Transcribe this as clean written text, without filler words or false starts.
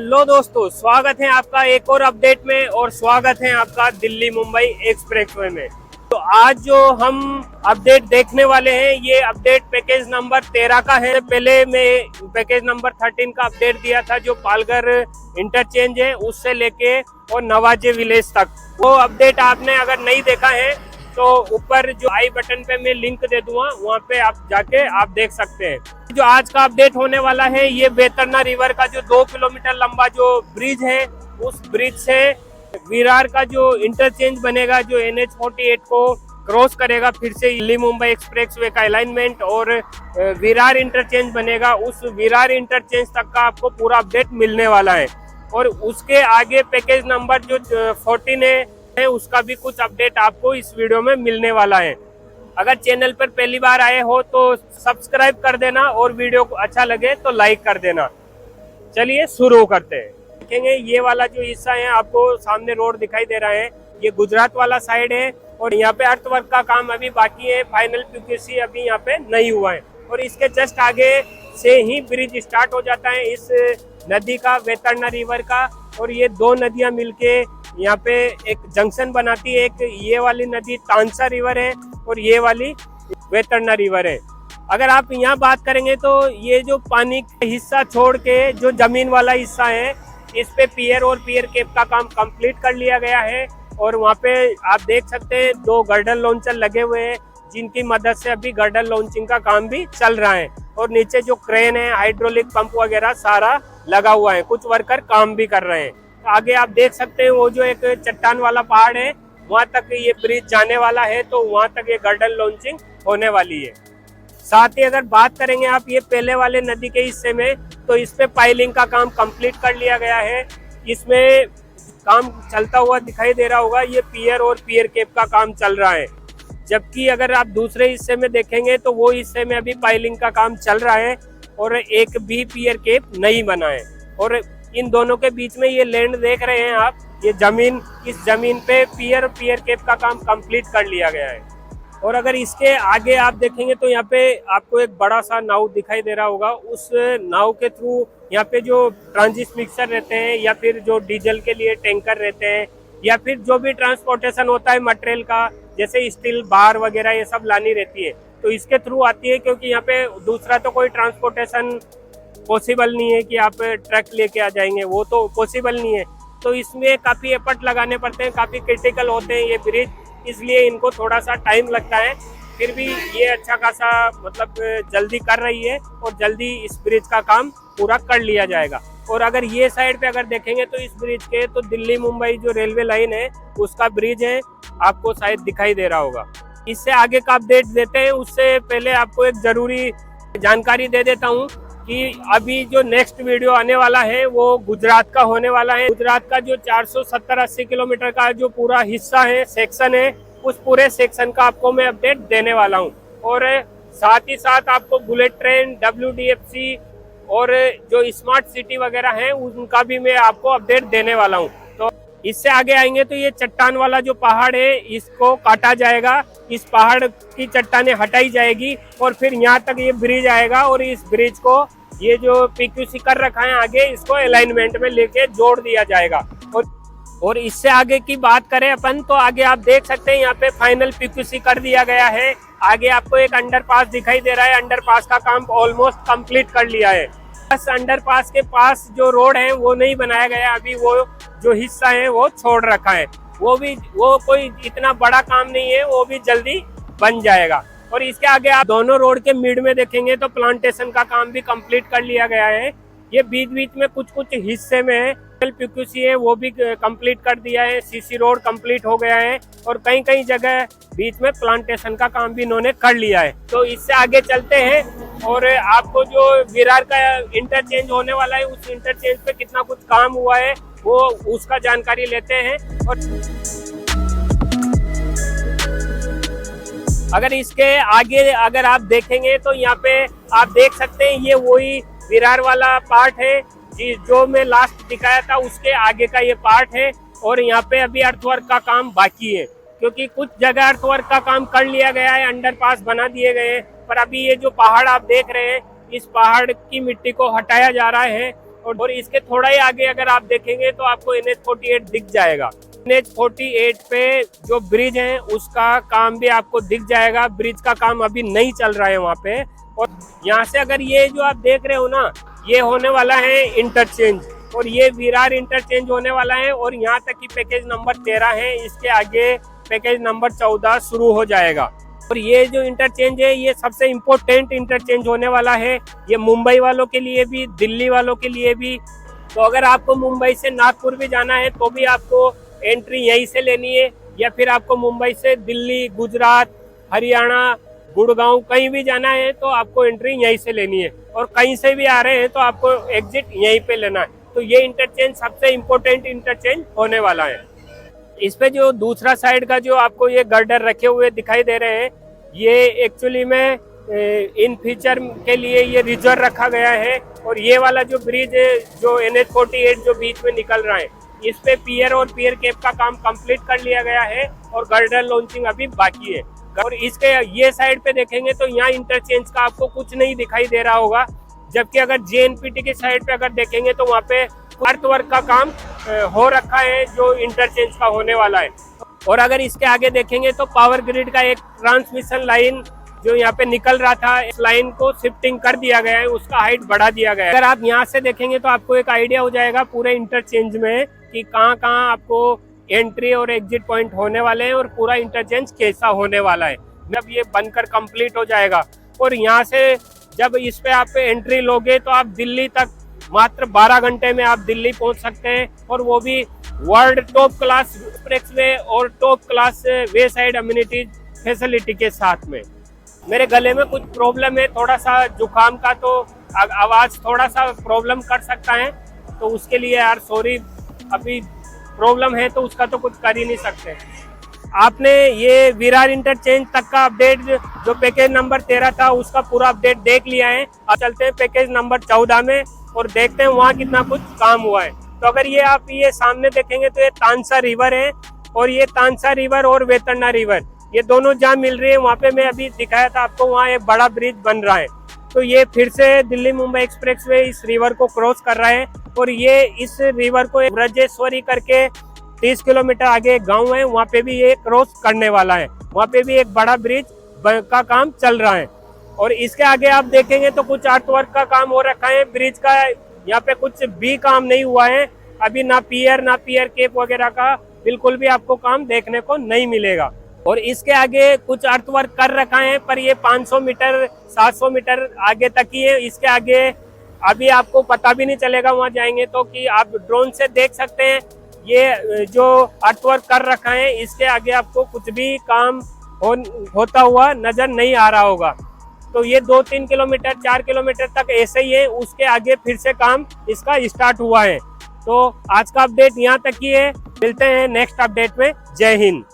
Hello दोस्तों, स्वागत है आपका एक और अपडेट में और स्वागत है आपका दिल्ली मुंबई एक्सप्रेसवे में। तो आज जो हम अपडेट देखने वाले हैं ये अपडेट पैकेज नंबर 13 का है। पहले मैं पैकेज नंबर 13 का अपडेट दिया था जो पालघर इंटरचेंज है उससे लेके और नवाजे विलेज तक। वो अपडेट आपने अगर नहीं देखा है तो ऊपर जो आई बटन पे मैं लिंक दे दूंगा, वहाँ पे आप जाके आप देख सकते हैं। जो आज का अपडेट होने वाला है ये बेतरना रिवर का जो 2 किलोमीटर लंबा जो ब्रिज है उस ब्रिज से विरार का जो इंटरचेंज बनेगा जो NH-48 को क्रॉस करेगा, फिर से दिल्ली मुंबई एक्सप्रेसवे का अलाइनमेंट और विरार इंटरचेंज बनेगा, उस विरार इंटरचेंज तक का आपको पूरा अपडेट मिलने वाला है। और उसके आगे पैकेज नंबर जो 14 है उसका भी कुछ अपडेट आपको इस वीडियो में मिलने वाला है। अगर चैनल पर पहली बार आए हो तो सब्सक्राइब कर देना और वीडियो को अच्छा लगे तो लाइक कर देना। चलिए शुरू करते हैं। देखेंगे ये वाला जो हिस्सा है आपको सामने रोड दिखाई दे रहा है, ये गुजरात वाला साइड है और यहाँ पे अर्थवर्क का काम अभी बाकी है, फाइनल PQC अभी यहाँ पे नहीं हुआ है। और इसके जस्ट आगे से ही ब्रिज स्टार्ट हो जाता है इस नदी का, बेतरना रिवर का। और ये दो नदियां मिलके यहाँ पे एक जंक्शन बनाती है। एक ये वाली नदी तानसा रिवर है और ये वाली बेतरना रिवर है। अगर आप यहाँ बात करेंगे तो ये जो पानी का हिस्सा छोड़ के जो जमीन वाला हिस्सा है इस पे पियर और पियर केप का काम कंप्लीट कर लिया गया है। और वहाँ पे आप देख सकते हैं 2 गर्डर लॉन्चर लगे हुए हैं जिनकी मदद से अभी गर्डर लॉन्चिंग का काम भी चल रहा है। और नीचे जो क्रेन है, हाइड्रोलिक पंप वगैरह सारा लगा हुआ है, कुछ वर्कर काम भी कर रहे हैं। तो आगे आप देख सकते हैं वो जो एक चट्टान वाला पहाड़ है वहां तक ये ब्रिज जाने वाला है, तो वहां तक ये गर्डर लॉन्चिंग होने वाली है। साथ ही अगर बात करेंगे आप ये पहले वाले नदी के हिस्से में तो इस पे पाइलिंग का काम कंप्लीट कर लिया गया है। इसमें काम चलता हुआ दिखाई दे रहा होगा, ये पियर और पियर केप का काम चल रहा है। जबकि अगर आप दूसरे हिस्से में देखेंगे तो वो हिस्से में अभी पाइलिंग का काम चल रहा है और एक भी पियर केप नहीं बना है। और इन दोनों के बीच में ये लैंड देख रहे हैं आप, ये जमीन, इस जमीन पे पियर केप का काम कंप्लीट कर लिया गया है। और अगर इसके आगे आप देखेंगे तो यहाँ पे आपको एक बड़ा सा नाव दिखाई दे रहा होगा। उस नाव के थ्रू यहाँ पे जो ट्रांजिट मिक्सर रहते हैं या फिर जो डीजल के लिए टैंकर रहते हैं या फिर जो भी ट्रांसपोर्टेशन होता है मटेरियल का, जैसे स्टील बार वगैरह ये सब लानी रहती है तो इसके थ्रू आती है। क्योंकि यहाँ पे दूसरा तो कोई ट्रांसपोर्टेशन पॉसिबल नहीं है कि आप ट्रक लेके आ जाएंगे, वो तो पॉसिबल नहीं है। तो इसमें काफ़ी एफर्ट लगाने पड़ते हैं, काफ़ी क्रिटिकल होते हैं ये ब्रिज, इसलिए इनको थोड़ा सा टाइम लगता है। फिर भी ये अच्छा खासा मतलब जल्दी कर रही है और जल्दी इस ब्रिज का काम पूरा कर लिया जाएगा। और अगर ये साइड पे अगर देखेंगे तो इस ब्रिज के तो दिल्ली मुंबई जो रेलवे लाइन है उसका ब्रिज है, आपको शायद दिखाई दे रहा होगा। इससे आगे का अपडेट देते हैं उससे पहले आपको एक जरूरी जानकारी दे देता हूँ कि अभी जो नेक्स्ट वीडियो आने वाला है वो गुजरात का होने वाला है। गुजरात का जो 470-80 किलोमीटर का जो पूरा हिस्सा है, सेक्शन है, उस पूरे सेक्शन का आपको मैं अपडेट देने वाला हूँ। और साथ ही साथ आपको बुलेट ट्रेन, WDFC और जो स्मार्ट सिटी वगैरह है उनका भी मैं आपको अपडेट देने वाला हूँ। तो इससे आगे आएंगे तो ये चट्टान वाला जो पहाड़ है इसको काटा जाएगा, इस पहाड़ की चट्टानें हटाई जाएगी और फिर यहाँ तक ये ब्रिज आएगा। और इस ब्रिज को ये जो PQC कर रखा है आगे, इसको अलाइनमेंट में लेके जोड़ दिया जाएगा। और इससे आगे की बात करें अपन तो आगे आप देख सकते हैं यहाँ पे फाइनल PQC कर दिया गया है। आगे आपको एक अंडरपास दिखाई दे रहा है, अंडरपास का काम ऑलमोस्ट कंप्लीट कर लिया है। बस अंडरपास के पास जो रोड है वो नहीं बनाया गया अभी, वो जो हिस्सा है वो छोड़ रखा है, वो कोई इतना बड़ा काम नहीं है, वो भी जल्दी बन जाएगा। और इसके आगे आप दोनों रोड के मिड में देखेंगे तो प्लांटेशन का काम भी कंप्लीट कर लिया गया है। ये बीच बीच में कुछ हिस्से में है PQC है वो भी कंप्लीट कर दिया है, CC रोड कंप्लीट हो गया है और कई जगह बीच में प्लांटेशन का काम भी इन्होंने कर लिया है। तो इससे आगे चलते हैं और आपको जो विरार का इंटरचेंज होने वाला है उस इंटरचेंज पे कितना कुछ काम हुआ है वो उसका जानकारी लेते हैं। और अगर इसके आगे अगर आप देखेंगे तो यहाँ पे आप देख सकते हैं ये वही विरार वाला पार्ट है जो मैं लास्ट दिखाया था, उसके आगे का ये पार्ट है। और यहाँ पे अभी अर्थवर्क का काम बाकी है क्योंकि कुछ जगह अर्थवर्क का काम कर लिया गया है, अंडरपास बना दिए गए हैं, पर अभी ये जो पहाड़ आप देख रहे हैं इस पहाड़ की मिट्टी को हटाया जा रहा है और इसके थोड़ा ही आगे अगर आप देखेंगे तो आपको NH-48 दिख जाएगा। NH-48 पे जो ब्रिज है उसका काम भी आपको दिख जाएगा। ब्रिज का काम अभी नहीं चल रहा है वहाँ पे। और यहाँ से अगर ये जो आप देख रहे हो ना, ये होने वाला है इंटरचेंज, और ये विरार इंटरचेंज होने वाला है। और यहाँ तक की पैकेज नंबर 13 है, इसके आगे पैकेज नंबर 14 शुरू हो जाएगा। और ये जो इंटरचेंज है ये सबसे इम्पोर्टेंट इंटरचेंज होने वाला है, ये मुंबई वालों के लिए भी, दिल्ली वालों के लिए भी। तो अगर आपको मुंबई से नागपुर भी जाना है तो भी आपको एंट्री यहीं से लेनी है, या फिर आपको मुंबई से दिल्ली, गुजरात, हरियाणा, गुड़गांव कहीं भी जाना है तो आपको एंट्री यहीं से लेनी है। और कहीं से भी आ रहे हैं तो आपको एग्जिट यहीं पे लेना है। तो ये इंटरचेंज सबसे इम्पोर्टेंट इंटरचेंज होने वाला है। इस पे जो दूसरा साइड का जो आपको ये गर्डर रखे हुए दिखाई दे रहे हैं, ये एक्चुअली में इन फीचर के लिए ये रिजर्व रखा गया है। और ये वाला जो ब्रिज है, जो NH-48 जो बीच में निकल रहा है, इस पे पियर और पियर कैप का काम कंप्लीट कर लिया गया है और गर्डर लॉन्चिंग अभी बाकी है। और इसके ये साइड पे देखेंगे तो यहाँ इंटरचेंज का आपको कुछ नहीं दिखाई दे रहा होगा, जबकि अगर JNPT के साइड पे अगर देखेंगे तो वहाँ पे अर्थ वर्क का काम हो रखा है जो इंटरचेंज का होने वाला है। और अगर इसके आगे देखेंगे तो पावर ग्रिड का एक ट्रांसमिशन लाइन जो यहाँ पे निकल रहा था, इस लाइन को शिफ्टिंग कर दिया गया है, उसका हाइट बढ़ा दिया गया है। अगर आप यहाँ से देखेंगे तो आपको एक आइडिया हो जाएगा पूरे इंटरचेंज में कि कहाँ कहाँ आपको एंट्री और एग्जिट पॉइंट होने वाले हैं और पूरा इंटरचेंज कैसा होने वाला है जब ये बनकर कंप्लीट हो जाएगा। और यहाँ से जब इस पे आप एंट्री लोगे तो आप दिल्ली तक मात्र 12 घंटे में आप दिल्ली पहुंच सकते हैं, और वो भी वर्ल्ड टॉप क्लास एक्सप्रेसवे और टॉप क्लास वे साइड अम्यूनिटीज फैसिलिटी के साथ में। मेरे गले में कुछ प्रॉब्लम है, थोड़ा सा जुकाम का, तो आवाज थोड़ा सा प्रॉब्लम कर सकता है, तो उसके लिए यार सॉरी, अभी प्रॉब्लम है तो उसका तो कुछ कर ही नहीं सकते। आपने ये विरार इंटरचेंज तक का अपडेट जो पैकेज नंबर 13 था उसका पूरा अपडेट देख लिया है। अब चलते हैं पैकेज नंबर 14 में और देखते हैं वहाँ कितना कुछ काम हुआ है। तो अगर ये आप ये सामने देखेंगे तो ये तानसा रिवर है, और ये तानसा रिवर और वेतरना रिवर ये दोनों जहाँ मिल रही है वहाँ पे मैं अभी दिखाया था आपको, वहाँ एक बड़ा ब्रिज बन रहा है। तो ये फिर से दिल्ली मुंबई एक्सप्रेसवे इस रिवर को क्रॉस कर रहा है, और ये इस रिवर को ब्रजेश्वरी करके 30 किलोमीटर आगे एक गांव है, वहाँ पे भी ये क्रॉस करने वाला है। वहाँ पे भी एक बड़ा ब्रिज का काम चल रहा है। और इसके आगे आप देखेंगे तो कुछ आर्ट वर्क का काम हो रखा है ब्रिज का, यहाँ पे कुछ भी काम नहीं हुआ है अभी, ना पियर केप वगैरह का बिल्कुल भी आपको काम देखने को नहीं मिलेगा। और इसके आगे कुछ अर्थ वर्क कर रखा है, पर ये 500 मीटर 700 मीटर आगे तक ही है। इसके आगे अभी आपको पता भी नहीं चलेगा वहां जाएंगे तो, कि आप ड्रोन से देख सकते हैं ये जो अर्थ वर्क कर रखा है, इसके आगे आपको कुछ भी काम होता हुआ नजर नहीं आ रहा होगा। तो ये 2-3 किलोमीटर 4 किलोमीटर तक ऐसे ही है, उसके आगे फिर से काम इसका स्टार्ट हुआ है। तो आज का अपडेट यहाँ तक ही है, मिलते हैं नेक्स्ट अपडेट में। जय हिंद।